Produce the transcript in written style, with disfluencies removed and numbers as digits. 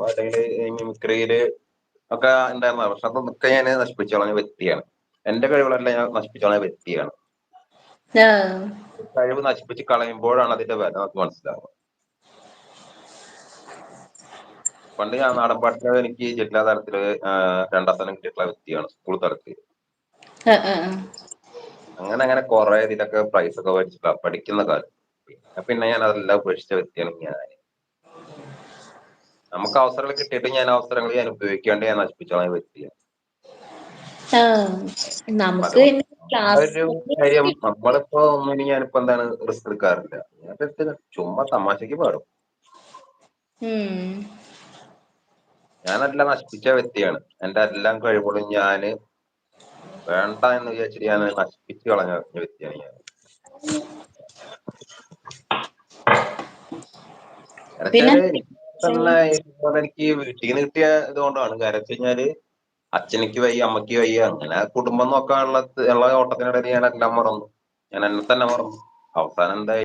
അല്ലെങ്കിൽ ഈ മിമിക്രിയില് ഒക്കെ ഉണ്ടായിരുന്ന, പക്ഷെ അതൊക്കെ ഞാൻ നശിപ്പിച്ചു കളഞ്ഞ വ്യക്തിയാണ്. എന്റെ കഴിവുകളെല്ലാം ഞാൻ നശിപ്പിച്ചു കളഞ്ഞ വ്യക്തിയാണ്. ആഹ് കഴിവ് നശിപ്പിച്ച് കളയുമ്പോഴാണ് അതിന്റെ വില നമുക്ക് മനസ്സിലാവുക. പണ്ട് ഞാൻ നാടൻ പാട്ടിൽ എനിക്ക് ജില്ലാ തലത്തില് 2ാം സ്ഥാനം കിട്ടിയിട്ടുള്ള വ്യക്തിയാണ്, സ്കൂൾ തലത്തിൽ. ആഹ് അങ്ങനെ അങ്ങനെ കുറെ ഇതിലൊക്കെ പ്രൈസ് ഒക്കെ മേടിച്ചിട്ടുള്ള പഠിക്കുന്ന കാലം. പിന്നെ ഞാൻ അതെല്ലാം ഉപേക്ഷിച്ച വ്യക്തിയാണ് ഞാൻ. നമുക്ക് അവസരങ്ങൾ കിട്ടിയിട്ട് ഞാൻ അവസരങ്ങൾ ഞാൻ ഉപയോഗിക്കാണ്ട് ഞാൻ നശിപ്പിച്ച വ്യക്തിയാണ്. ആഹ് അപ്പൊ നമുക്ക് അതുകൊണ്ട് പിന്നെ ആ ക്ലാസ് ഒരു കാര്യം നമ്മളിപ്പോ ഒന്നിനും ഞാനിപ്പോ എന്താണ് റിസ്ക് എടുക്കാറില്ല. ഞാൻ ചുമ്മാ തമാശക്ക് പാടും. ഉം ഞാനെല്ലാം നശിപ്പിച്ച വ്യക്തിയാണ്. എന്റെ എല്ലാം കഴിവുകളും ഞാന് വേണ്ട എന്ന് വിചാരിച്ചിട്ട് ഞാൻ നശിപ്പിച്ച് കളഞ്ഞ വ്യക്തിയാണ് ഞാൻ. പിന്നെ എന്നുവെച്ചാല് എനിക്ക് തന്നെ ഇതുപോലെ എനിക്ക് വീട്ടിൽ നിന്ന് കിട്ടിയ ഇതുകൊണ്ടാണ്. കാര്യം വെച്ച് കഴിഞ്ഞാല് അച്ഛനിക്ക് വയ്യ, അമ്മയ്ക്ക് വയ്യ, അങ്ങനെ കുടുംബം നോക്കാനുള്ള ഓട്ടത്തിനിടയിൽ ഞാൻ എല്ലാം മറന്നു. ഞാൻ എന്നെ തന്നെ മറന്നു. അവസാനം എന്തായി?